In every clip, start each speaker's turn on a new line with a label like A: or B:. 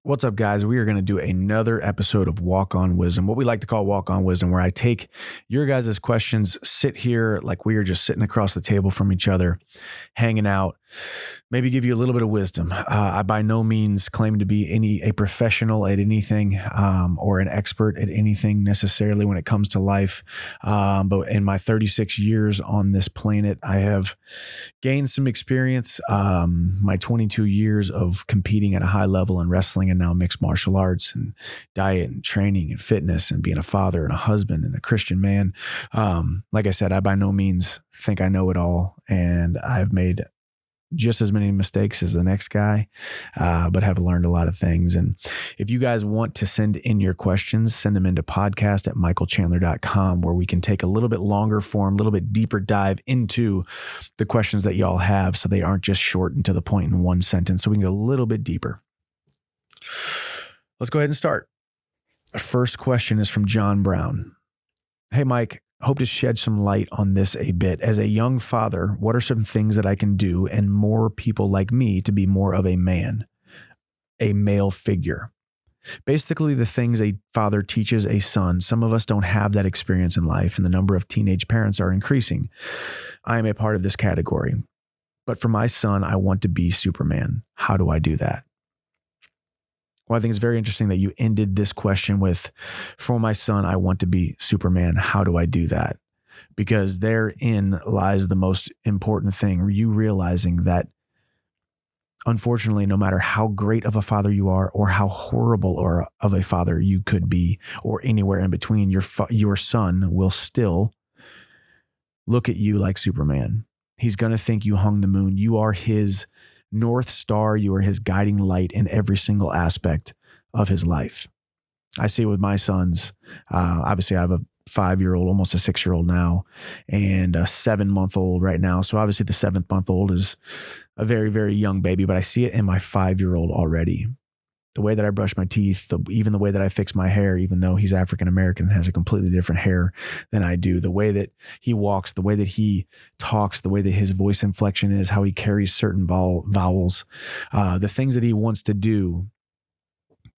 A: What's up, guys? We are going to do another episode of Walk On Wisdom, what we like to call Walk On Wisdom, where I take your guys' questions, sit here like we are just sitting across the table from each other, hanging out, maybe give you a little bit of wisdom. I by no means claim to be a professional at anything or an expert at anything necessarily when it comes to life. But in my 36 years on this planet, I have gained some experience. My 22 years of competing at a high level in wrestling and now mixed martial arts and diet and training and fitness and being a father and a husband and a Christian man. Like I said, I by no means think I know it all, and I've made just as many mistakes as the next guy, but have learned a lot of things. And if you guys want to send in your questions, send them into podcast@michaelchandler.com, where we can take a little bit longer form, a little bit deeper dive into the questions that y'all have, so they aren't just short and to the point in one sentence, so we can go a little bit deeper. Let's go ahead and start. First question is from John Brown. Hey, Mike, hope to shed some light on this a bit. As a young father, what are some things that I can do and more people like me to be more of a man, a male figure? Basically, the things a father teaches a son. Some of us don't have that experience in life, and the number of teenage parents are increasing. I am a part of this category. But for my son, I want to be Superman. How do I do that? Well, I think it's very interesting that you ended this question with, for my son, I want to be Superman. How do I do that? Because therein lies the most important thing. You realizing that, unfortunately, no matter how great of a father you are or how horrible or of a father you could be, or anywhere in between, your son will still look at you like Superman. He's going to think you hung the moon. You are his North Star. You are his guiding light in every single aspect of his life. I see it with my sons. Obviously, I have a 5-year-old, almost a 6-year-old now, and a 7-month-old right now. So obviously the 7th-month-old is a very, very young baby, but I see it in my 5-year-old already. The way that I brush my teeth, even the way that I fix my hair, even though he's African-American and has a completely different hair than I do, the way that he walks, the way that he talks, the way that his voice inflection is, how he carries certain vowels, the things that he wants to do,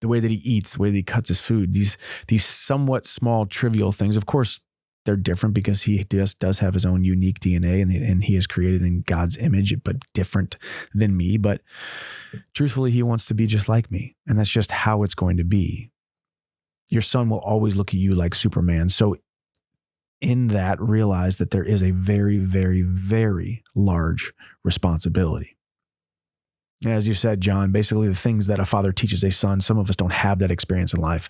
A: the way that he eats, the way that he cuts his food, these somewhat small, trivial things. Of course, they're different because he just does have his own unique DNA and he is created in God's image, but different than me. But truthfully, he wants to be just like me. And that's just how it's going to be. Your son will always look at you like Superman. So in that, realize that there is a very, very, very large responsibility. As you said, John, basically the things that a father teaches a son, some of us don't have that experience in life.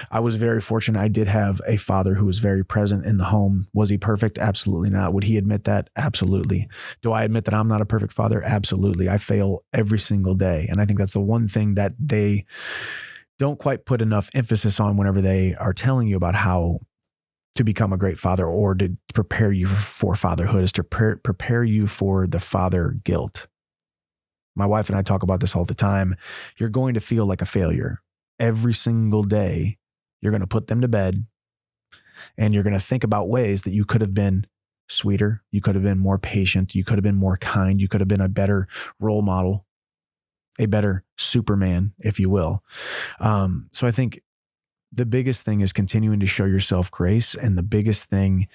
A: I was very fortunate. I did have a father who was very present in the home. Was he perfect? Absolutely not. Would he admit that? Absolutely. Do I admit that I'm not a perfect father? Absolutely. I fail every single day. And I think that's the one thing that they don't quite put enough emphasis on whenever they are telling you about how to become a great father or to prepare you for fatherhood, is to prepare you for the father guilt. My wife and I talk about this all the time. You're going to feel like a failure. Every single day, you're going to put them to bed and you're going to think about ways that you could have been sweeter. You could have been more patient. You could have been more kind. You could have been a better role model, a better Superman, if you will. So I think the biggest thing is continuing to show yourself grace. And the biggest thing,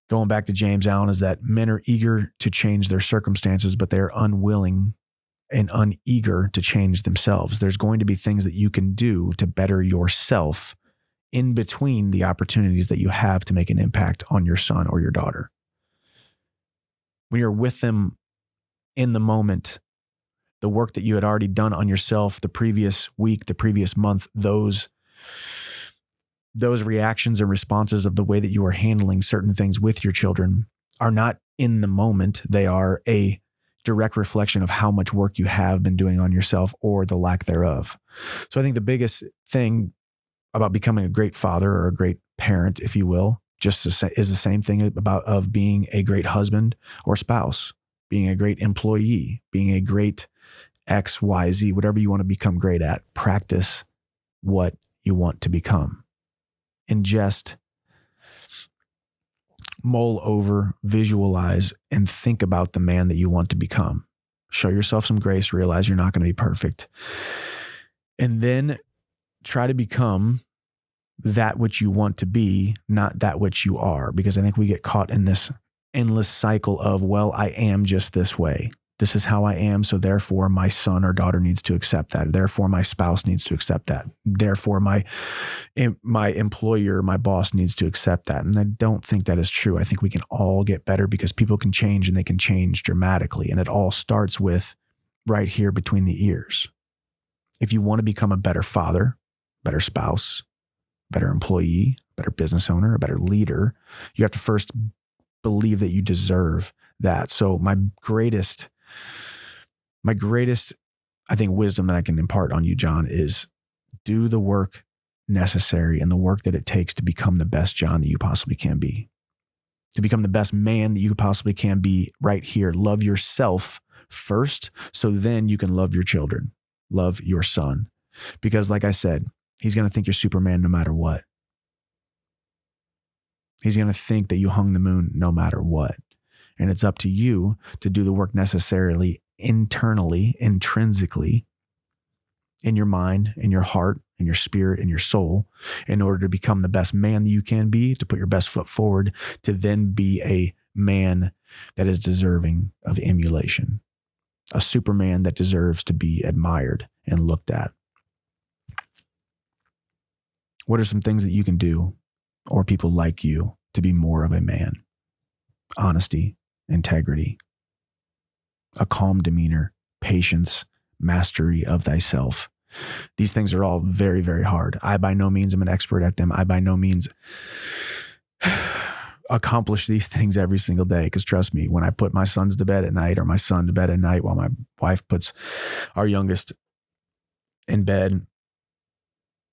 A: going back to James Allen, is that men are eager to change their circumstances, but they're unwilling and uneager to change themselves. There's going to be things that you can do to better yourself in between the opportunities that you have to make an impact on your son or your daughter. When you're with them in the moment, the work that you had already done on yourself the previous week, the previous month, those reactions and responses of the way that you are handling certain things with your children are not in the moment. They are a direct reflection of how much work you have been doing on yourself or the lack thereof. So I think the biggest thing about becoming a great father or a great parent, if you will, just is the same thing of being a great husband or spouse, being a great employee, being a great X, Y, Z, whatever you want to become great at. Practice what you want to become. Ingest, mull over, visualize, and think about the man that you want to become. Show yourself some grace, realize you're not going to be perfect. And then try to become that which you want to be, not that which you are. Because I think we get caught in this endless cycle of, well, I am just this way. This is how I am. So therefore my son or daughter needs to accept that. Therefore my spouse needs to accept that. Therefore my employer, my boss needs to accept that. And I don't think that is true. I think we can all get better because people can change and they can change dramatically. And it all starts with right here between the ears. If you want to become a better father, better spouse, better employee, better business owner, a better leader, you have to first believe that you deserve that. So my greatest, I think, wisdom that I can impart on you, John, is do the work necessary and the work that it takes to become the best John that you possibly can be, to become the best man that you possibly can be right here. Love yourself first, so then you can love your children, love your son. Because like I said, he's going to think you're Superman no matter what. He's going to think that you hung the moon no matter what. And it's up to you to do the work necessarily internally, intrinsically, in your mind, in your heart, in your spirit, in your soul, in order to become the best man that you can be, to put your best foot forward, to then be a man that is deserving of emulation, a Superman that deserves to be admired and looked at. What are some things that you can do, or people like you, to be more of a man? Honesty, integrity, a calm demeanor, patience, mastery of thyself. These things are all very, very hard. I by no means am an expert at them. I by no means accomplish these things every single day. Because trust me, when I put my sons to bed at night, or my son to bed at night, while my wife puts our youngest in bed,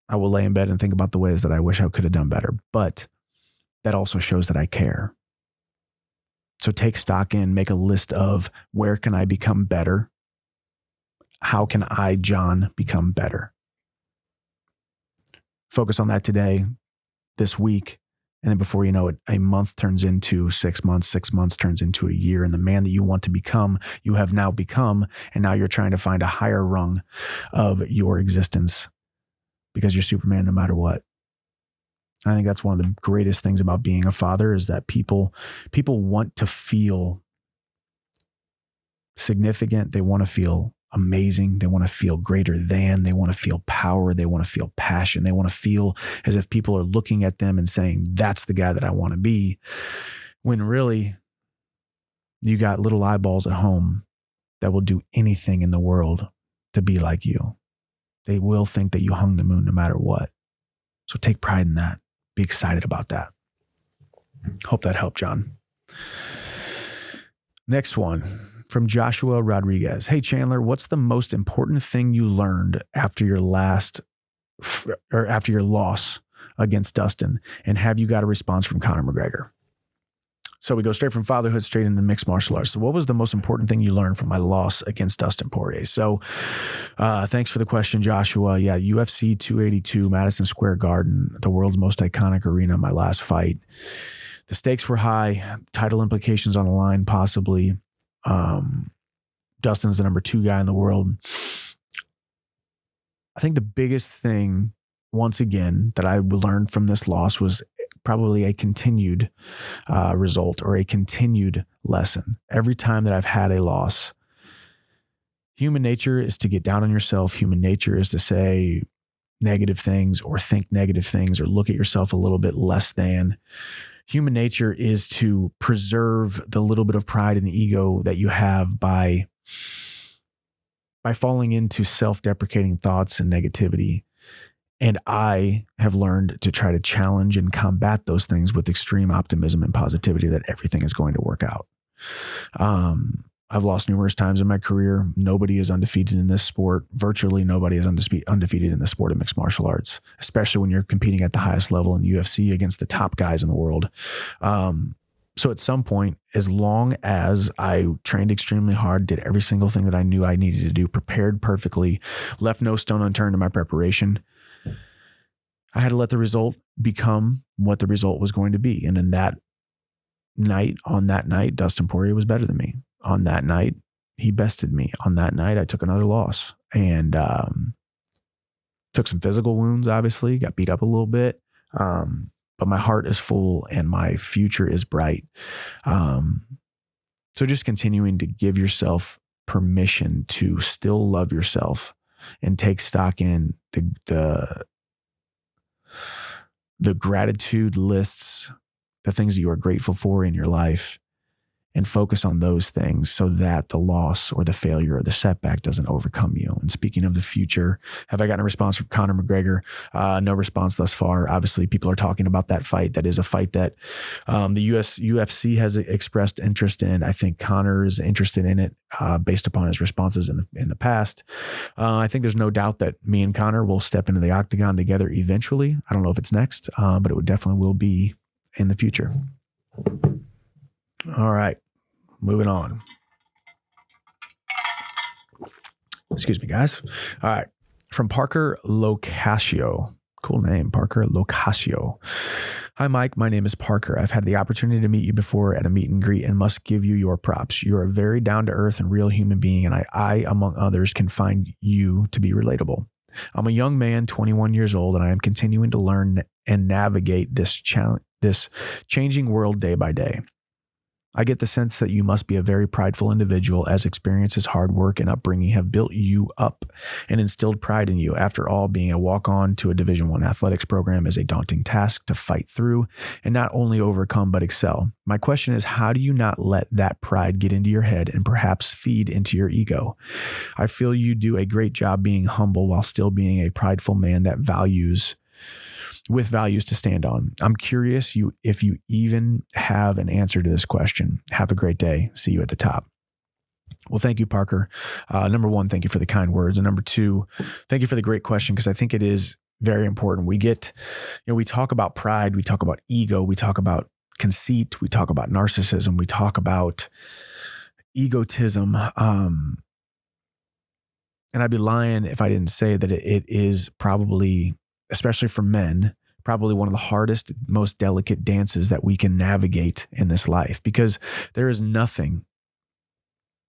A: I will lay in bed and think about the ways that I wish I could have done better. But that also shows that I care. So take stock in, make a list of where can I become better? How can I, John, become better? Focus on that today, this week. And then before you know it, a month turns into 6 months, 6 months turns into a year. And the man that you want to become, you have now become. And now you're trying to find a higher rung of your existence because you're Superman no matter what. I think that's one of the greatest things about being a father is that people want to feel significant. They want to feel amazing. They want to feel greater than. They want to feel power. They want to feel passion. They want to feel as if people are looking at them and saying, that's the guy that I want to be. When really, you got little eyeballs at home that will do anything in the world to be like you. They will think that you hung the moon no matter what. So take pride in that. Be excited about that. Hope that helped, John. Next one from Joshua Rodriguez. Hey, Chandler, what's the most important thing you learned after your loss against Dustin? And have you got a response from Conor McGregor? So we go straight from fatherhood straight into mixed martial arts. So what was the most important thing you learned from my loss against Dustin Poirier? So thanks for the question, Joshua. Yeah, UFC 282, Madison Square Garden, the world's most iconic arena, my last fight. The stakes were high, title implications on the line, possibly. Dustin's the number 2 guy in the world. I think the biggest thing, once again, that I learned from this loss was probably a continued result or a continued lesson. Every time that I've had a loss, human nature is to get down on yourself. Human nature is to say negative things or think negative things or look at yourself a little bit less than. Human nature is to preserve the little bit of pride and ego that you have by falling into self-deprecating thoughts and negativity. And I have learned to try to challenge and combat those things with extreme optimism and positivity that everything is going to work out. I've lost numerous times in my career. Nobody is undefeated in this sport. Virtually nobody is undefeated in the sport of mixed martial arts, especially when you're competing at the highest level in the UFC against the top guys in the world. So at some point, as long as I trained extremely hard, did every single thing that I knew I needed to do, prepared perfectly, left no stone unturned in my preparation, I had to let the result become what the result was going to be. And in that night, on that night, Dustin Poirier was better than me. On that night, he bested me. On that night, I took another loss. And Took some physical wounds, obviously, got beat up a little bit. But my heart is full and my future is bright. So just continuing to give yourself permission to still love yourself and take stock in the gratitude lists, the things that you are grateful for in your life, and focus on those things so that the loss or the failure or the setback doesn't overcome you. And speaking of the future, have I gotten a response from Conor McGregor? No response thus far. Obviously, people are talking about that fight. That is a fight that the UFC has expressed interest in. I think Conor is interested in it based upon his responses in the past. I think there's no doubt that me and Conor will step into the octagon together eventually. I don't know if it's next, but it definitely will be in the future. All right, moving on. Excuse me, guys. All right, from Parker Locascio. Cool name, Parker Locascio. Hi, Mike. My name is Parker. I've had the opportunity to meet you before at a meet and greet and must give you your props. You're a very down-to-earth and real human being, and I, among others, can find you to be relatable. I'm a young man, 21 years old, and I am continuing to learn and navigate this changing world day by day. I get the sense that you must be a very prideful individual, as experiences, hard work, and upbringing have built you up and instilled pride in you. After all, being a walk-on to a Division I athletics program is a daunting task to fight through and not only overcome but excel. My question is, how do you not let that pride get into your head and perhaps feed into your ego? I feel you do a great job being humble while still being a prideful man that with values to stand on. I'm curious if you even have an answer to this question. Have a great day. See you at the top. Well, thank you, Parker. Number one, thank you for the kind words. And number two, thank you for the great question, because I think it is very important. We talk about pride, we talk about ego, we talk about conceit, we talk about narcissism, we talk about egotism. And I'd be lying if I didn't say that it is probably, especially for men, probably one of the hardest, most delicate dances that we can navigate in this life, because there is nothing,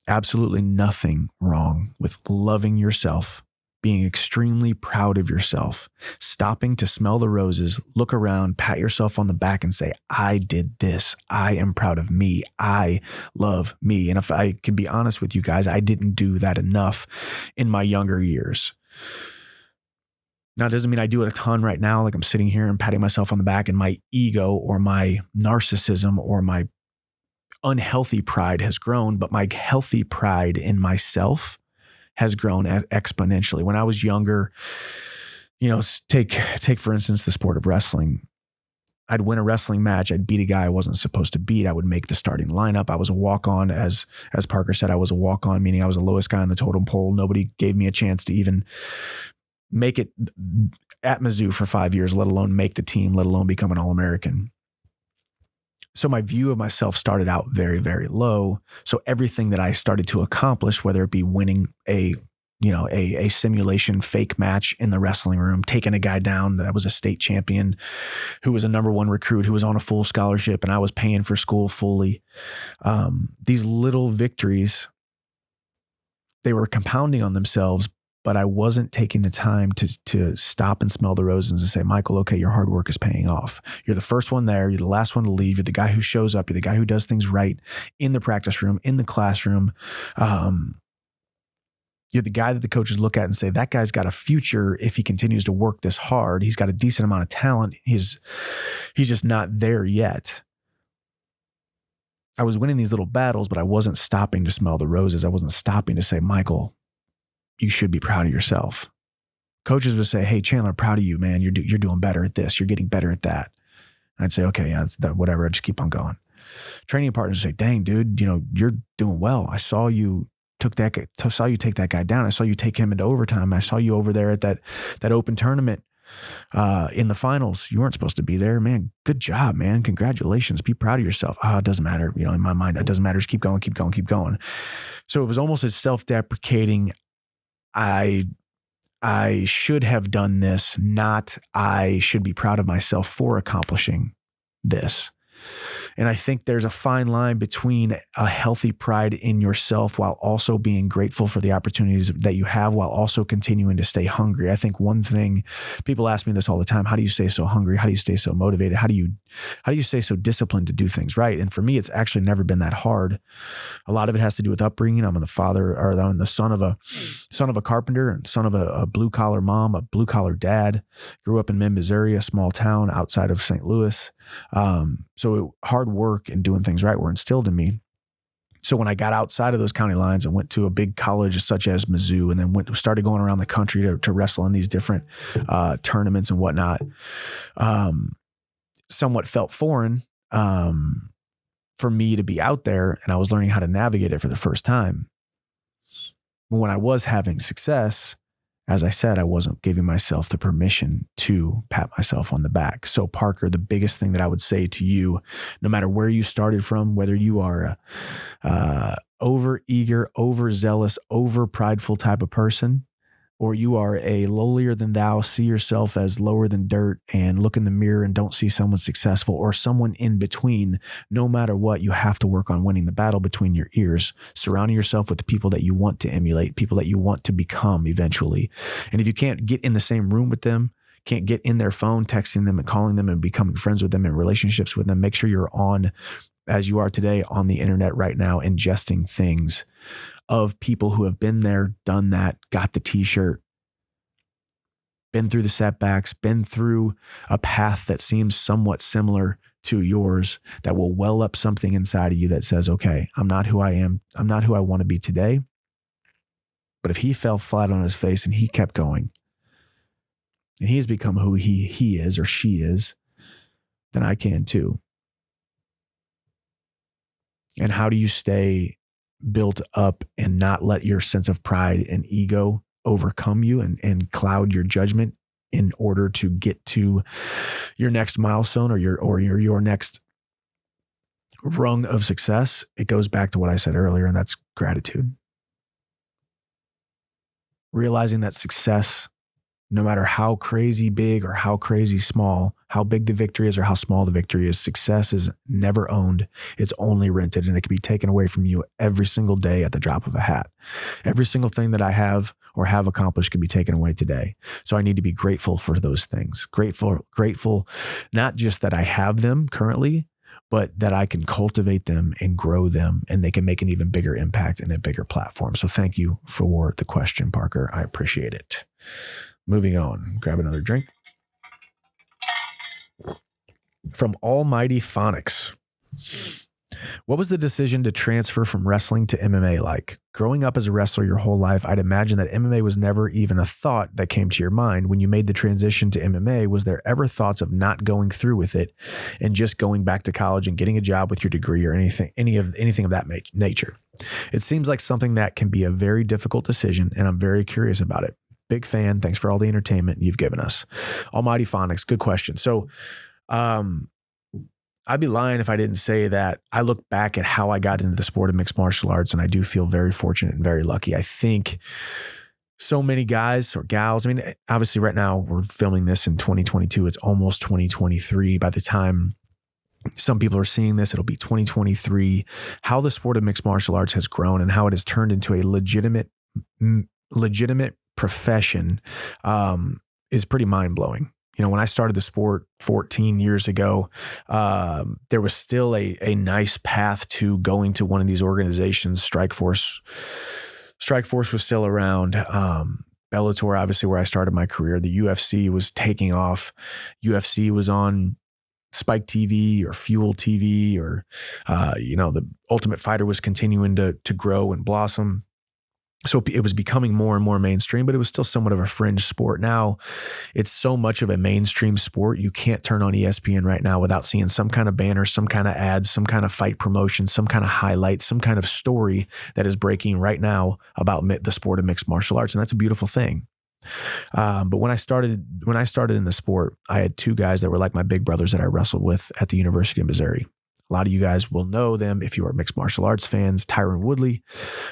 A: absolutely nothing wrong with loving yourself, being extremely proud of yourself, stopping to smell the roses, look around, pat yourself on the back and say, I did this. I am proud of me. I love me. And if I can be honest with you guys, I didn't do that enough in my younger years. Now, it doesn't mean I do it a ton right now. Like I'm sitting here and patting myself on the back, and my ego or my narcissism or my unhealthy pride has grown, but my healthy pride in myself has grown exponentially. When I was younger, take for instance, the sport of wrestling. I'd win a wrestling match. I'd beat a guy I wasn't supposed to beat. I would make the starting lineup. I was a walk-on, as Parker said, I was a walk-on, meaning I was the lowest guy on the totem pole. Nobody gave me a chance to even make it at Mizzou for 5 years, let alone make the team, let alone become an All-American. So my view of myself started out very, very low. So everything that I started to accomplish, whether it be winning a simulation fake match in the wrestling room, taking a guy down that was a state champion, who was a number one recruit, who was on a full scholarship, and I was paying for school fully. These little victories, they were compounding on themselves, but I wasn't taking the time to stop and smell the roses and say, Michael, okay, your hard work is paying off. You're the first one there. You're the last one to leave. You're the guy who shows up. You're the guy who does things right in the practice room, in the classroom. You're the guy that the coaches look at and say, that guy's got a future if he continues to work this hard. He's got a decent amount of talent. He's just not there yet. I was winning these little battles, but I wasn't stopping to smell the roses. I wasn't stopping to say, Michael, you should be proud of yourself. Coaches would say, hey, Chandler, proud of you, man. You're doing better at this. You're getting better at that. And I'd say, okay, yeah, that's that, whatever. I just keep on going. Training partners would say, dang, dude, you're doing well. I saw you take that guy down. I saw you take him into overtime. I saw you over there at that open tournament in the finals. You weren't supposed to be there, man. Good job, man. Congratulations. Be proud of yourself. It doesn't matter. In my mind, it doesn't matter. Just keep going, keep going, keep going. So it was almost as self-deprecating. I should have done this, not I should be proud of myself for accomplishing this. And I think there's a fine line between a healthy pride in yourself while also being grateful for the opportunities that you have, while also continuing to stay hungry. I think one thing, people ask me this all the time: how do you stay so hungry? How do you stay so motivated? How do you stay so disciplined to do things right? And for me, it's actually never been that hard. A lot of it has to do with upbringing. I'm the son of a carpenter and son of a blue collar mom, a blue collar dad. Grew up in Mid, Missouri, a small town outside of St. Louis. So hard work and doing things right were instilled in me. So when I got outside of those county lines and went to a big college such as Mizzou, and then started going around the country to wrestle in these different tournaments and whatnot, somewhat felt foreign for me to be out there, and I was learning how to navigate it for the first time. But when I was having success, as I said, I wasn't giving myself the permission to pat myself on the back. So Parker, the biggest thing that I would say to you, no matter where you started from, whether you are a over eager, overzealous, over prideful type of person, or you are a lowlier than thou, see yourself as lower than dirt and look in the mirror and don't see someone successful, or someone in between, no matter what, you have to work on winning the battle between your ears, surrounding yourself with the people that you want to emulate, people that you want to become eventually. And if you can't get in the same room with them, can't get in their phone, texting them and calling them and becoming friends with them and relationships with them, make sure you're on, as you are today, on the internet right now, ingesting things of people who have been there, done that, got the t-shirt, been through the setbacks, been through a path that seems somewhat similar to yours, that will well up something inside of you that says, okay, I'm not who I am. I'm not who I want to be today. But if he fell flat on his face and he kept going, and he has become who he is or she is, then I can too. And how do you stay built up and not let your sense of pride and ego overcome you and cloud your judgment in order to get to your next milestone or your next rung of success? It goes back to what I said earlier, and that's gratitude. Realizing that success, no matter how crazy big or how crazy small, how big the victory is or how small the victory is, success is never owned. It's only rented, and it can be taken away from you every single day at the drop of a hat. Every single thing that I have or have accomplished can be taken away today. So I need to be grateful for those things. Grateful, not just that I have them currently, but that I can cultivate them and grow them, and they can make an even bigger impact in a bigger platform. So thank you for the question, Parker. I appreciate it. Moving on, grab another drink. From Almighty Phonics. What was the decision to transfer from wrestling to MMA like? Growing up as a wrestler your whole life, I'd imagine that MMA was never even a thought that came to your mind. When you made the transition to MMA, was there ever thoughts of not going through with it and just going back to college and getting a job with your degree or anything of that nature? It seems like something that can be a very difficult decision, and I'm very curious about it. Big fan. Thanks for all the entertainment you've given us. Almighty Phonics, good question. So I'd be lying if I didn't say that I look back at how I got into the sport of mixed martial arts, and I do feel very fortunate and very lucky. I think so many guys or gals, I mean, obviously right now we're filming this in 2022. It's almost 2023. By the time some people are seeing this, it'll be 2023. How the sport of mixed martial arts has grown and how it has turned into a legitimate profession is pretty mind-blowing. You know, when I started the sport 14 years ago, there was still a nice path to going to one of these organizations. Strikeforce was still around. Bellator, obviously, where I started my career. The UFC was taking off. UFC was on Spike TV or Fuel TV, or the Ultimate Fighter was continuing to grow and blossom. So it was becoming more and more mainstream, but it was still somewhat of a fringe sport. Now it's so much of a mainstream sport. You can't turn on ESPN right now without seeing some kind of banner, some kind of ads, some kind of fight promotion, some kind of highlight, some kind of story that is breaking right now about the sport of mixed martial arts. And that's a beautiful thing. But when I started in the sport, I had two guys that were like my big brothers that I wrestled with at the University of Missouri. A lot of you guys will know them if you are mixed martial arts fans. Tyron Woodley,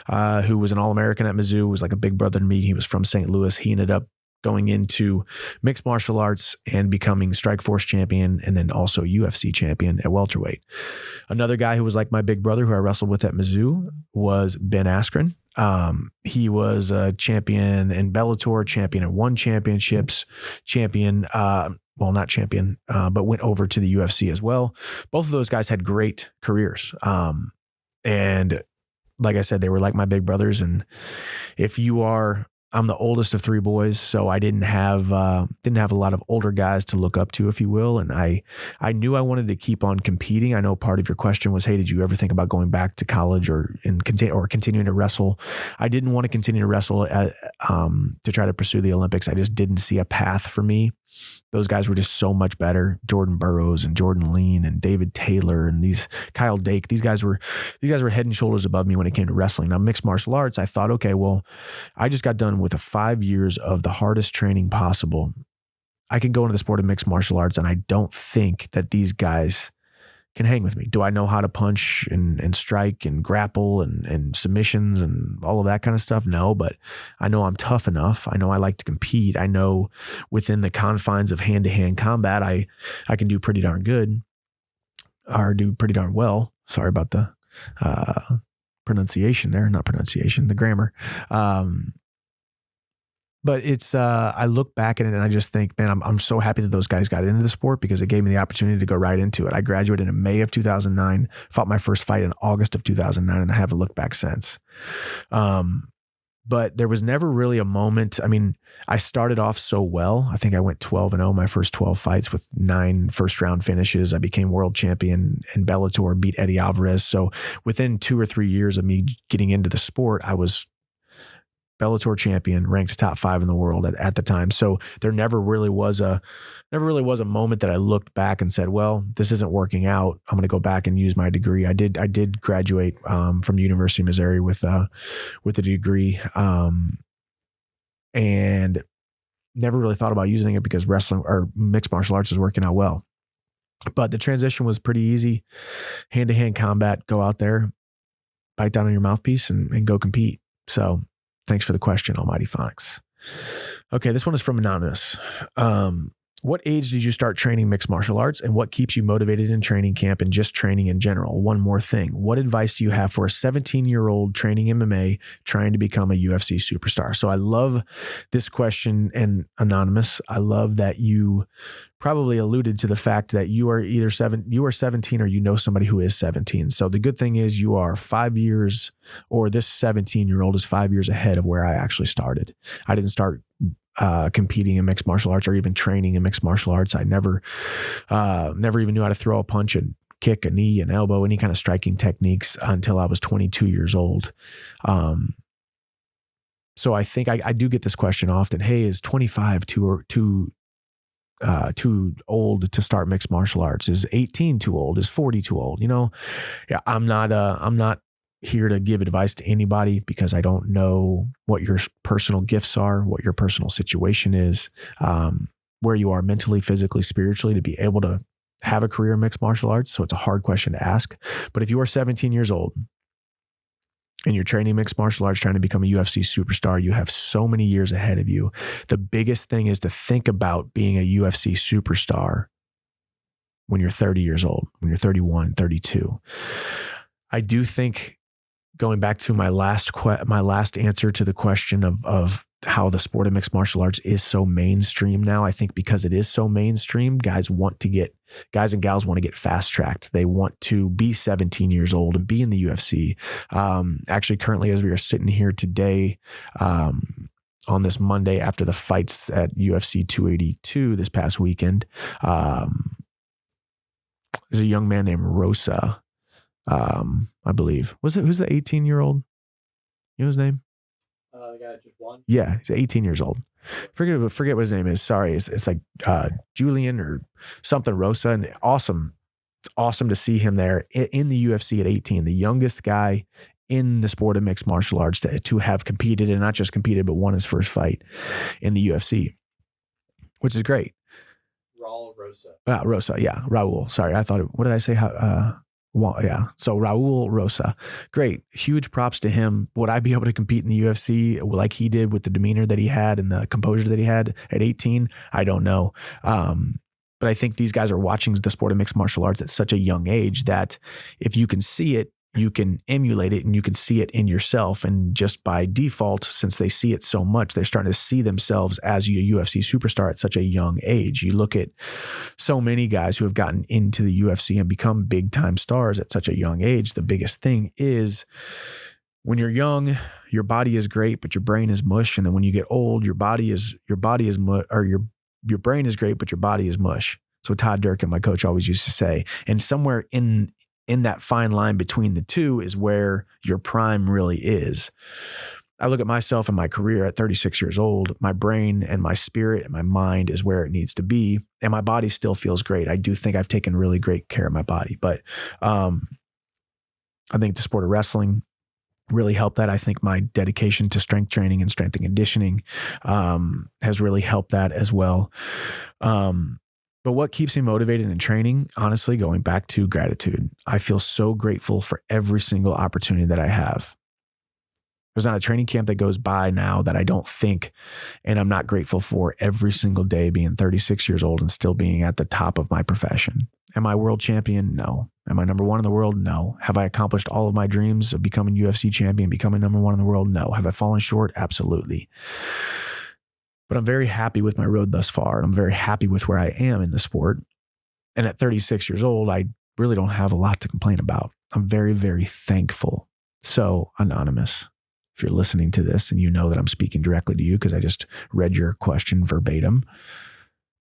A: who was an All-American at Mizzou, was like a big brother to me. He was from St. Louis. He ended up going into mixed martial arts and becoming Strikeforce champion and then also UFC champion at welterweight. Another guy who was like my big brother who I wrestled with at Mizzou was Ben Askren. He was a champion in Bellator, champion in one championships, champion, not champion, but went over to the UFC as well. Both of those guys had great careers. And like I said, they were like my big brothers. And I'm the oldest of three boys, so I didn't have a lot of older guys to look up to, if you will. And I knew I wanted to keep on competing. I know part of your question was, hey, did you ever think about going back to college or continuing to wrestle? I didn't want to continue to wrestle to try to pursue the Olympics. I just didn't see a path for me. Those guys were just so much better. Jordan Burroughs and Jordan Lean and David Taylor and Kyle Dake. These guys were head and shoulders above me when it came to wrestling. Now, mixed martial arts, I thought, okay, well, I just got done with 5 years of the hardest training possible. I can go into the sport of mixed martial arts, and I don't think that these guys can hang with me. Do I know how to punch and strike and grapple and submissions and all of that kind of stuff? No, but I know I'm tough enough. I know I like to compete. I know within the confines of hand-to-hand combat, I can do pretty darn good or do pretty darn well. Sorry about the pronunciation there, not pronunciation, the grammar. But it's, I look back at it and I just think, man, I'm so happy that those guys got into the sport because it gave me the opportunity to go right into it. I graduated in May of 2009, fought my first fight in August of 2009, and I haven't looked back since. But there was never really a moment. I mean, I started off so well. I think I went 12-0 my first 12 fights with 9 first-round finishes. I became world champion in Bellator, beat Eddie Alvarez. So within 2 or 3 years of me getting into the sport, I was Bellator champion, ranked top 5 in the world at the time. So there never really was a moment that I looked back and said, well, this isn't working out. I'm going to go back and use my degree. I did graduate from the University of Missouri with a degree, and never really thought about using it because wrestling or mixed martial arts was working out well. But the transition was pretty easy. Hand-to-hand combat, go out there, bite down on your mouthpiece and go compete. So thanks for the question, Almighty Phonics. Okay, this one is from Anonymous. What age did you start training mixed martial arts, and what keeps you motivated in training camp and just training in general? One more thing. What advice do you have for a 17-year-old training MMA trying to become a UFC superstar? So I love this question, and Anonymous, I love that you probably alluded to the fact that you are 17 or you know somebody who is 17. So the good thing is you are 5 years, or this 17-year-old is 5 years ahead of where I actually started. I didn't start competing in mixed martial arts or even training in mixed martial arts. I never even knew how to throw a punch and kick, a knee, an elbow, any kind of striking techniques until I was 22 years old. So I think I do get this question often. Hey, is 25 too old to start mixed martial arts? Is 18 too old? Is 40 too old? Yeah, I'm not here to give advice to anybody because I don't know what your personal gifts are, what your personal situation is, where you are mentally, physically, spiritually to be able to have a career in mixed martial arts. So it's a hard question to ask. But if you are 17 years old and you're training mixed martial arts, trying to become a UFC superstar, you have so many years ahead of you. The biggest thing is to think about being a UFC superstar when you're 30 years old, when you're 31, 32. I do think, going back to my last answer to the question of how the sport of mixed martial arts is so mainstream now, I think because it is so mainstream, guys and gals want to get fast tracked. They want to be 17 years old and be in the UFC. Actually, currently, as we are sitting here today, on this Monday after the fights at UFC 282 this past weekend, there's a young man named Rosa. I believe. Who's the 18-year-old? You know his name?
B: The guy that just won?
A: Yeah, he's 18 years old. Forget what his name is. Sorry. It's like Julian or something Rosa. And awesome. It's awesome to see him there in the UFC at 18, the youngest guy in the sport of mixed martial arts to have competed, and not just competed, but won his first fight in the UFC, which is great.
B: Raul Rosa.
A: Rosa. Yeah. Raul. Sorry. I thought what did I say? Well, yeah. So Raul Rosa, great. Huge props to him. Would I be able to compete in the UFC like he did with the demeanor that he had and the composure that he had at 18? I don't know. But I think these guys are watching the sport of mixed martial arts at such a young age that if you can see it, you can emulate it and you can see it in yourself. And just by default, since they see it so much, they're starting to see themselves as a UFC superstar at such a young age. You look at so many guys who have gotten into the UFC and become big time stars at such a young age. The biggest thing is when you're young, your body is great, but your brain is mush. And then when you get old, your brain is great, but your body is mush. That's what Todd Durkin, my coach, always used to say. And somewhere in that fine line between the two is where your prime really is. I look at myself and my career at 36 years old, my brain and my spirit and my mind is where it needs to be. And my body still feels great. I do think I've taken really great care of my body, but I think the sport of wrestling really helped that. I think my dedication to strength training and strength and conditioning has really helped that as well. But what keeps me motivated in training, honestly, going back to gratitude. I feel so grateful for every single opportunity that I have. There's not a training camp that goes by now that I don't think and I'm not grateful for every single day being 36 years old and still being at the top of my profession. Am I world champion? No. Am I number one in the world? No. Have I accomplished all of my dreams of becoming UFC champion, becoming number one in the world? No. Have I fallen short? Absolutely. But I'm very happy with my road thus far. And I'm very happy with where I am in the sport. And at 36 years old, I really don't have a lot to complain about. I'm very, very thankful. So, Anonymous, if you're listening to this and you know that I'm speaking directly to you because I just read your question verbatim,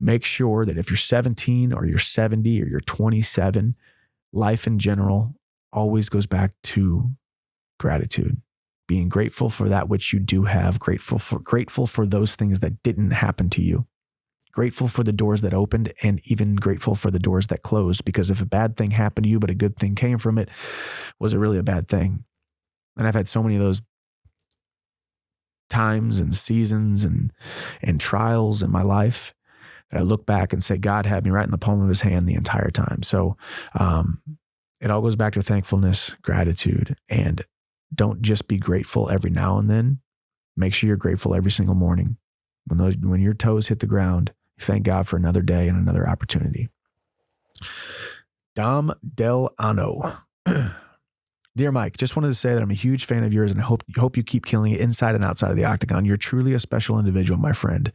A: make sure that if you're 17 or you're 70 or you're 27, life in general always goes back to gratitude. Being grateful for that which you do have, grateful for those things that didn't happen to you, grateful for the doors that opened, and even grateful for the doors that closed. Because if a bad thing happened to you, but a good thing came from it, was it really a bad thing? And I've had so many of those times and seasons and trials in my life that I look back and say, God had me right in the palm of his hand the entire time. So it all goes back to thankfulness, gratitude, and don't just be grateful every now and then. Make sure you're grateful every single morning. When your toes hit the ground, thank God for another day and another opportunity. Dom Del Ano. Dear Mike, just wanted to say that I'm a huge fan of yours and I hope you keep killing it inside and outside of the octagon. You're truly a special individual, my friend.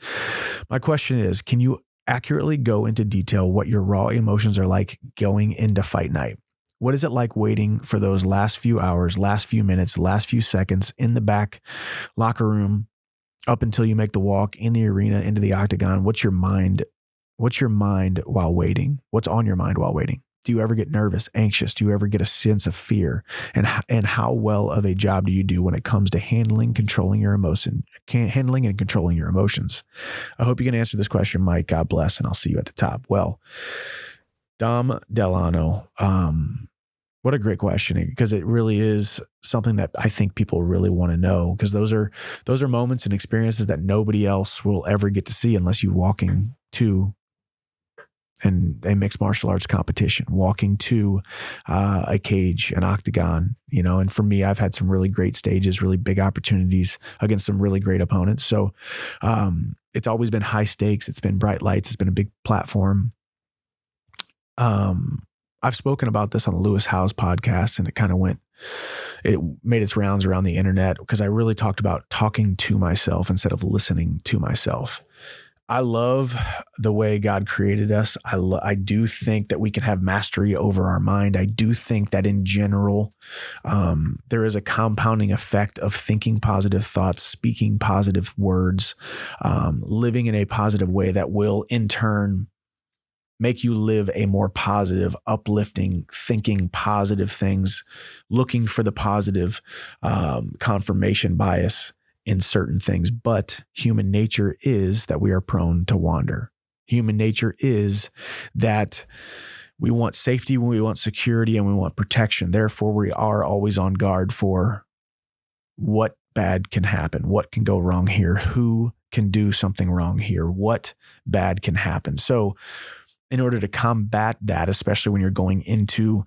A: My question is, can you accurately go into detail what your raw emotions are like going into fight night? What is it like waiting for those last few hours, last few minutes, last few seconds in the back locker room up until you make the walk in the arena into the octagon? What's your mind while waiting? What's on your mind while waiting? Do you ever get nervous, anxious? Do you ever get a sense of fear? And how well of a job do you do when it comes to handling and controlling your emotions? I hope you can answer this question, Mike. God bless, and I'll see you at the top. Well, Dom Delano, what a great question, because it really is something that I think people really want to know, because those are moments and experiences that nobody else will ever get to see unless you walking to a mixed martial arts competition, walking to a cage, an octagon, and for me, I've had some really great stages, really big opportunities against some really great opponents. So it's always been high stakes. It's been bright lights. It's been a big platform. I've spoken about this on the Lewis Howes podcast, and it made its rounds around the internet because I really talked about talking to myself instead of listening to myself. I love the way God created us. I do think that we can have mastery over our mind. I do think that in general, there is a compounding effect of thinking positive thoughts, speaking positive words, living in a positive way that will in turn make you live a more positive, uplifting, thinking positive things, looking for the positive confirmation bias in certain things. But human nature is that we are prone to wander. Human nature is that we want safety, we want security, and we want protection. Therefore, we are always on guard for what bad can happen, what can go wrong here, who can do something wrong here, what bad can happen. So in order to combat that, especially when you're going into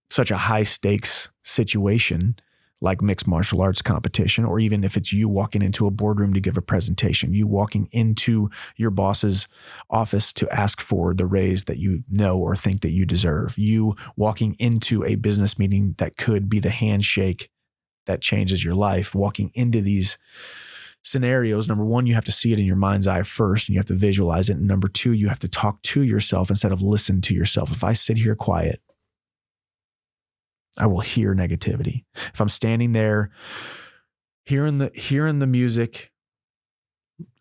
A: such a high stakes situation like mixed martial arts competition, or even if it's you walking into a boardroom to give a presentation, you walking into your boss's office to ask for the raise that you know or think that you deserve, you walking into a business meeting that could be the handshake that changes your life, walking into these scenarios. Number one, you have to see it in your mind's eye first, and you have to visualize it. And number two, you have to talk to yourself instead of listen to yourself. If I sit here quiet, I will hear negativity. If I'm standing there, hearing the music,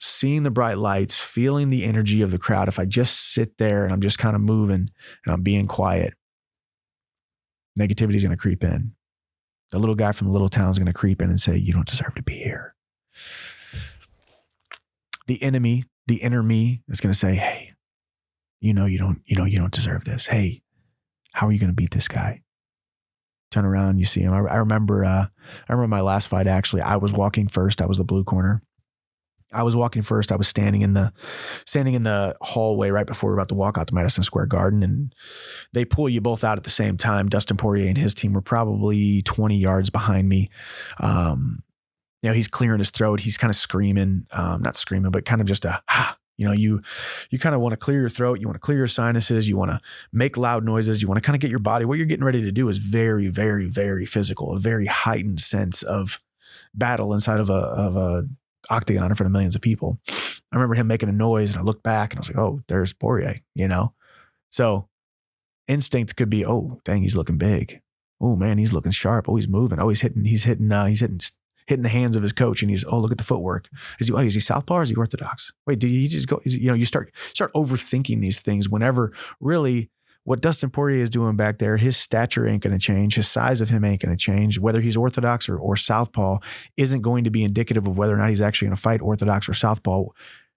A: seeing the bright lights, feeling the energy of the crowd, if I just sit there and I'm just kind of moving and I'm being quiet, negativity is going to creep in. The little guy from the little town is going to creep in and say, you don't deserve to be here. The enemy, the inner me is going to say, hey, you don't deserve this. Hey, how are you going to beat this guy? Turn around, you see him. I remember my last fight, actually, I was walking first. I was the blue corner. I was walking first. I was standing in the hallway right before we were about to walk out to Madison Square Garden, and they pull you both out at the same time. Dustin Poirier and his team were probably 20 yards behind me. He's clearing his throat. He's kind of screaming, not screaming, but kind of just you kind of want to clear your throat. You want to clear your sinuses. You want to make loud noises. You want to kind of get your body. What you're getting ready to do is very, very, very physical, a very heightened sense of battle inside of a octagon in front of millions of people. I remember him making a noise, and I looked back and I was like, oh, there's Poirier, So instinct could be, oh, dang, he's looking big. Oh man, he's looking sharp. Oh, he's moving. Oh, he's hitting the hands of his coach, and look at the footwork. Is he southpaw or is he orthodox? Wait, did he just go? You start overthinking these things whenever really what Dustin Poirier is doing back there, his stature ain't going to change. His size of him ain't going to change. Whether he's orthodox or southpaw isn't going to be indicative of whether or not he's actually going to fight orthodox or southpaw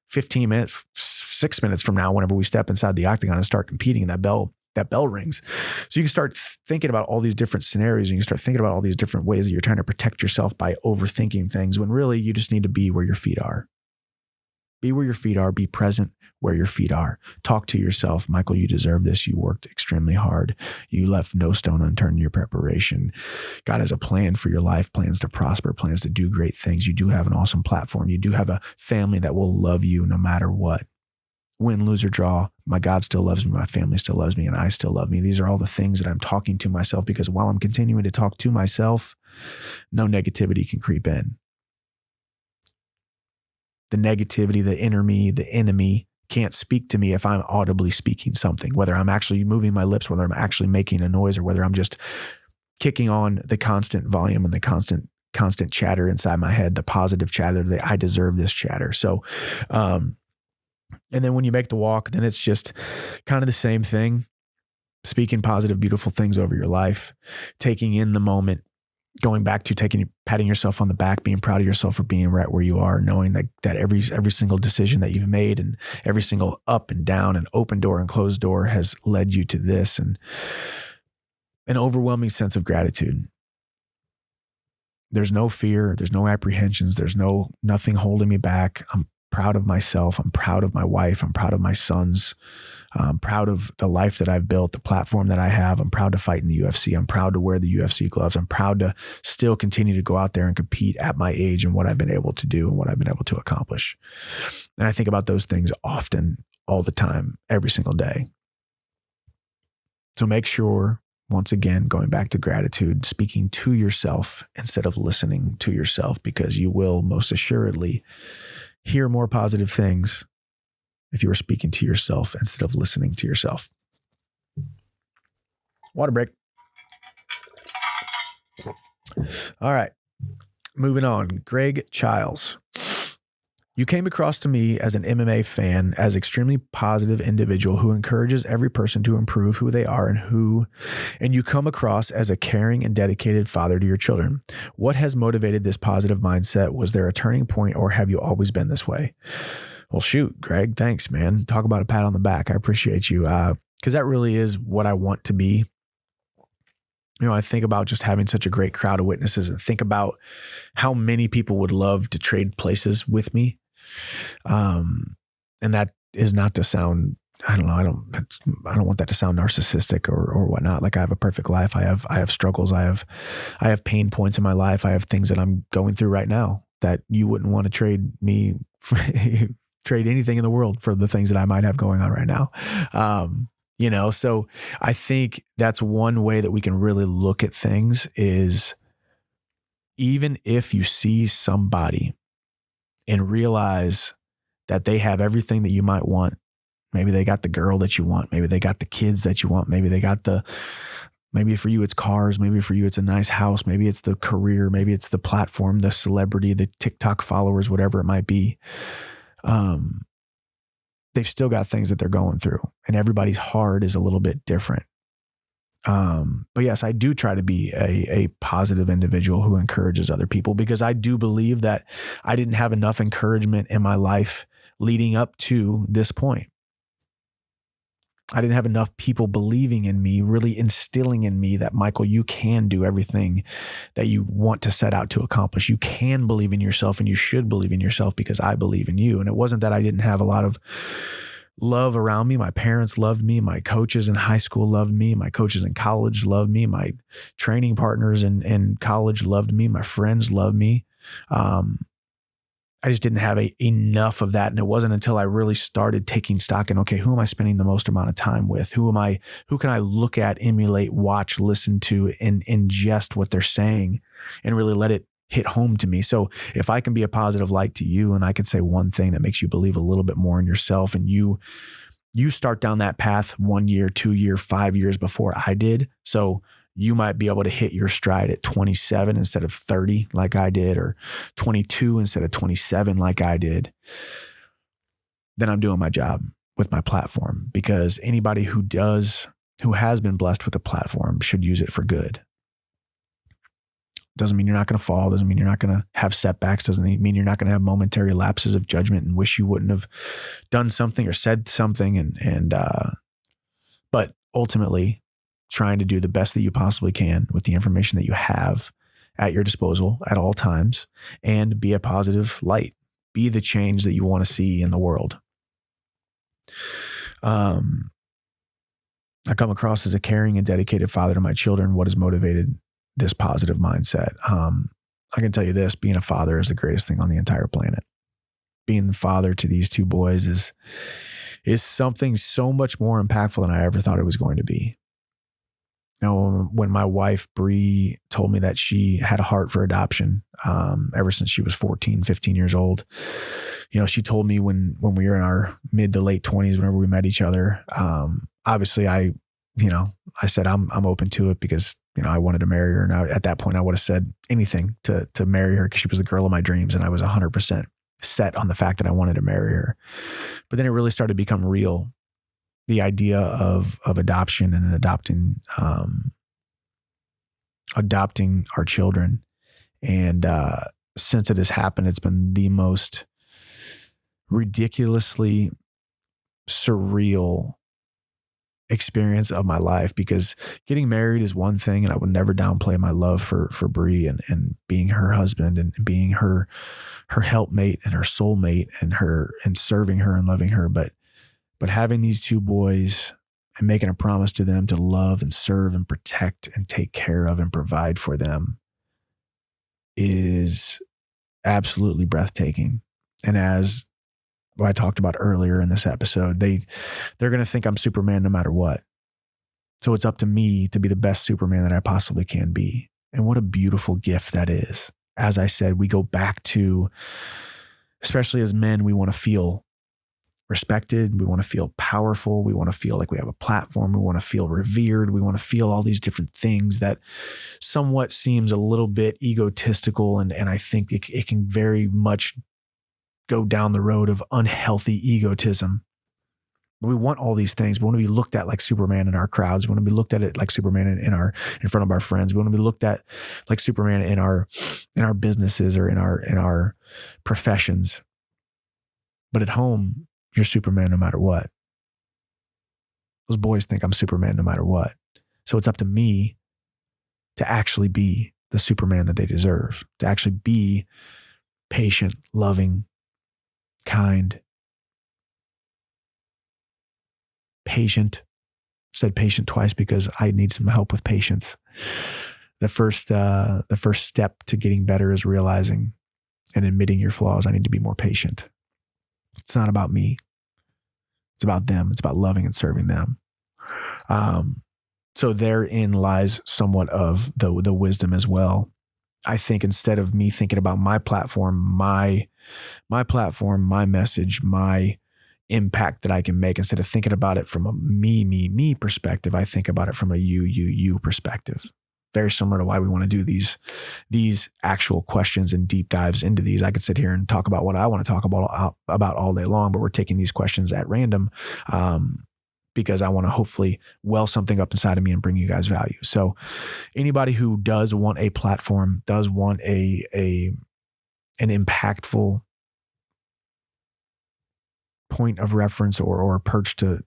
A: 15 minutes, 6 minutes from now, whenever we step inside the octagon and start competing, and that bell rings. So you can start thinking about all these different scenarios, and you can start thinking about all these different ways that you're trying to protect yourself by overthinking things, when really you just need to be where your feet are. Be where your feet are. Be present where your feet are. Talk to yourself. Michael, you deserve this. You worked extremely hard. You left no stone unturned in your preparation. God has a plan for your life, plans to prosper, plans to do great things. You do have an awesome platform. You do have a family that will love you no matter what. Win, lose, or draw, my God still loves me, my family still loves me, and I still love me. These are all the things that I'm talking to myself, because while I'm continuing to talk to myself, no negativity can creep in. The negativity, the inner me, the enemy can't speak to me if I'm audibly speaking something, whether I'm actually moving my lips, whether I'm actually making a noise, or whether I'm just kicking on the constant volume and the constant chatter inside my head, the positive chatter, that I deserve this chatter. So, and then when you make the walk, then it's just kind of the same thing, speaking positive, beautiful things over your life, taking in the moment, going back to patting yourself on the back, being proud of yourself for being right where you are, knowing that every single decision that you've made, and every single up and down and open door and closed door has led you to this, and an overwhelming sense of gratitude. There's no fear. There's no apprehensions. There's nothing holding me back. I'm proud of myself. I'm proud of my wife. I'm proud of my sons. I'm proud of the life that I've built, the platform that I have. I'm proud to fight in the UFC. I'm proud to wear the UFC gloves. I'm proud to still continue to go out there and compete at my age, and what I've been able to do and what I've been able to accomplish. And I think about those things often, all the time, every single day. So make sure, once again, going back to gratitude, speaking to yourself instead of listening to yourself, because you will most assuredly hear more positive things if you were speaking to yourself instead of listening to yourself. Water break. All right. Moving on. Greg Childs. You came across to me as an MMA fan, as extremely positive individual who encourages every person to improve who they are, and you come across as a caring and dedicated father to your children. What has motivated this positive mindset? Was there a turning point, or have you always been this way? Well, shoot, Greg, thanks, man. Talk about a pat on the back. I appreciate you. Because that really is what I want to be. I think about just having such a great crowd of witnesses, and think about how many people would love to trade places with me. And is not to sound, I don't know. I don't want that to sound narcissistic or whatnot. Like I have a perfect life. I have struggles. I have pain points in my life. I have things that I'm going through right now that you wouldn't want to trade me, trade anything in the world for the things that I might have going on right now. So I think that's one way that we can really look at things is even if you see somebody and realize that they have everything that you might want. Maybe they got the girl that you want. Maybe they got the kids that you want. Maybe for you it's cars. Maybe for you it's a nice house. Maybe it's the career. Maybe it's the platform, the celebrity, the TikTok followers, whatever it might be. They've still got things that they're going through, and everybody's heart is a little bit different. But yes, I do try to be a positive individual who encourages other people, because I do believe that I didn't have enough encouragement in my life leading up to this point. I didn't have enough people believing in me, really instilling in me that, Michael, you can do everything that you want to set out to accomplish. You can believe in yourself, and you should believe in yourself because I believe in you. And it wasn't that I didn't have a lot of love around me. My parents loved me. My coaches in high school loved me. My coaches in college loved me. My training partners in college loved me. My friends loved me. I just didn't have enough of that. And it wasn't until I really started taking stock in, okay, who am I spending the most amount of time with? Who can I look at, emulate, watch, listen to, and ingest what they're saying and really let it hit home to me. So if I can be a positive light to you, and I can say one thing that makes you believe a little bit more in yourself, and you start down that path 1 year, 2 year, 5 years before I did. So you might be able to hit your stride at 27 instead of 30 like I did, or 22 instead of 27 like I did. Then I'm doing my job with my platform, because anybody who has been blessed with a platform should use it for good. Doesn't mean you're not going to fall. Doesn't mean you're not going to have setbacks. Doesn't mean you're not going to have momentary lapses of judgment and wish you wouldn't have done something or said something. But ultimately, trying to do the best that you possibly can with the information that you have at your disposal at all times, and be a positive light. Be the change that you want to see in the world. I come across as a caring and dedicated father to my children. What has motivated this positive mindset? I can tell you this: being a father is the greatest thing on the entire planet. Being the father to these two boys is something so much more impactful than I ever thought it was going to be. When my wife, Bree, told me that she had a heart for adoption, ever since she was 14, 15 years old, she told me when we were in our mid to late 20s, whenever we met each other, obviously I said, I'm open to it, because, I wanted to marry her. And at that point I would have said anything to marry her, because she was the girl of my dreams. And I was 100% set on the fact that I wanted to marry her. But then it really started to become real. The idea of adoption and adopting our children. And since it has happened, it's been the most ridiculously surreal experience of my life, because getting married is one thing, and I would never downplay my love for Bree and being her husband and being her helpmate and her soulmate and serving her and loving her. But having these two boys and making a promise to them to love and serve and protect and take care of and provide for them is absolutely breathtaking. And as I talked about earlier in this episode, they're going to think I'm Superman no matter what. So it's up to me to be the best Superman that I possibly can be. And what a beautiful gift that is. As I said, we go back to, especially as men, we want to feel respected. We want to feel powerful. We want to feel like we have a platform. We want to feel revered. We want to feel all these different things that somewhat seems a little bit egotistical. And I think it can very much go down the road of unhealthy egotism. But we want all these things. We want to be looked at like Superman in our crowds. We want to be looked at it like Superman in front of our friends. We want to be looked at like Superman in our businesses or in our professions. But at home, you're Superman no matter what. Those boys think I'm Superman no matter what. So it's up to me to actually be the Superman that they deserve, to actually be patient, loving, kind, patient. Said patient twice because I need some help with patience. The first step to getting better is realizing and admitting your flaws. I need to be more patient. It's not about me. It's about them. It's about loving and serving them. So therein lies somewhat of the wisdom as well. I think instead of me thinking about my platform, my message, my impact that I can make, instead of thinking about it from a me perspective, I think about it from a you perspective. Very similar to why we want to do these actual questions and deep dives into these. I could sit here and talk about what I want to talk about all day long, but we're taking these questions at random because I want to hopefully well something up inside of me and bring you guys value. So anybody who does want a platform, does want an impactful point of reference or a perch to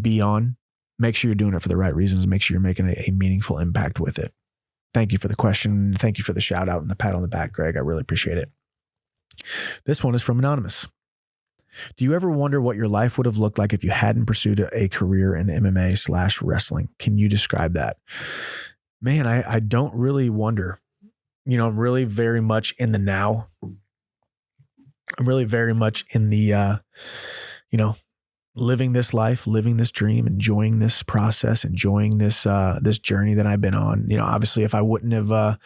A: be on, make sure you're doing it for the right reasons. Make sure you're making a meaningful impact with it. Thank you for the question. Thank you for the shout out and the pat on the back, Greg. I really appreciate it. This one is from Anonymous. Do you ever wonder what your life would have looked like if you hadn't pursued a career in MMA/wrestling? Can you describe that? Man, I don't really wonder. I'm really very much in the now. I'm really very much in the, living this life, living this dream, enjoying this process, enjoying this journey that I've been on. Obviously, if I wouldn't have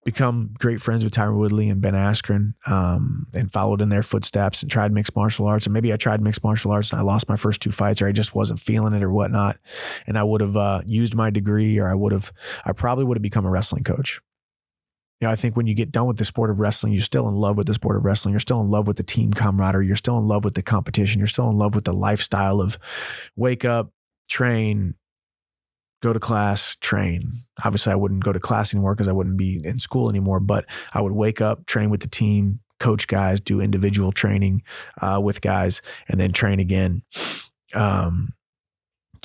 A: become great friends with Tyron Woodley and Ben Askren, and followed in their footsteps and tried mixed martial arts, and maybe I tried mixed martial arts and I lost my first 2 fights, or I just wasn't feeling it or whatnot, and I would have used my degree, or I probably would have become a wrestling coach. I think when you get done with the sport of wrestling, you're still in love with the sport of wrestling. You're still in love with the team camaraderie. You're still in love with the competition. You're still in love with the lifestyle of wake up, train, go to class, train. Obviously, I wouldn't go to class anymore because I wouldn't be in school anymore, but I would wake up, train with the team, coach guys, do individual training with guys, and then train again.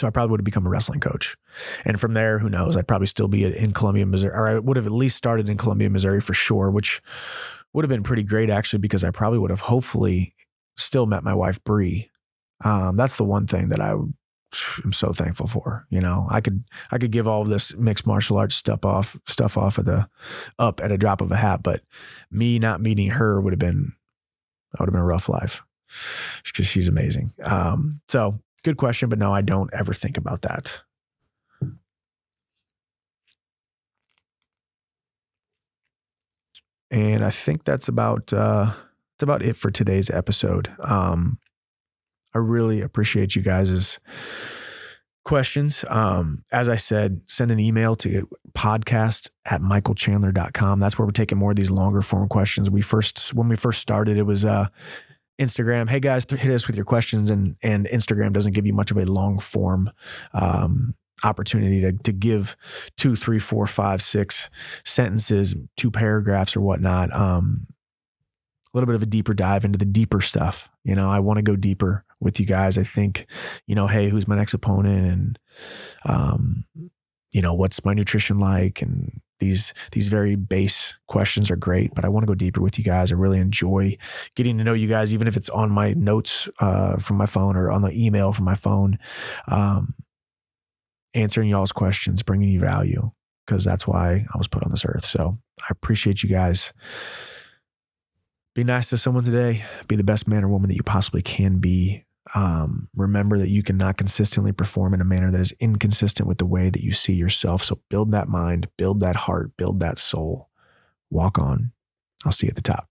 A: So I probably would have become a wrestling coach. And from there, who knows? I'd probably still be in Columbia, Missouri, or I would have at least started in Columbia, Missouri for sure, which would have been pretty great actually, because I probably would have hopefully still met my wife, Bree. That's the one thing that I'm so thankful for. I could give all of this mixed martial arts stuff off at a drop of a hat, but me not meeting her would have been a rough life because she's amazing. So good question, but no, I don't ever think about that. And I think that's about it for today's episode. I really appreciate you guys' questions. As I said, send an email to podcast@michaelchandler.com. That's where we're taking more of these longer form questions. When we first started, it was Instagram. Hey guys, hit us with your questions, and Instagram doesn't give you much of a long form opportunity to give 2, 3, 4, 5, 6 sentences, 2 paragraphs or whatnot. A little bit of a deeper dive into the deeper stuff. I want to go deeper with you guys. I think, hey, who's my next opponent? And, what's my nutrition like? And these very base questions are great, but I want to go deeper with you guys. I really enjoy getting to know you guys, even if it's on my notes from my phone or on the email from my phone, answering y'all's questions, bringing you value, because that's why I was put on this earth. So I appreciate you guys. Be nice to someone today. Be the best man or woman that you possibly can be. Remember that you cannot consistently perform in a manner that is inconsistent with the way that you see yourself. So build that mind, build that heart, build that soul. Walk on. I'll see you at the top.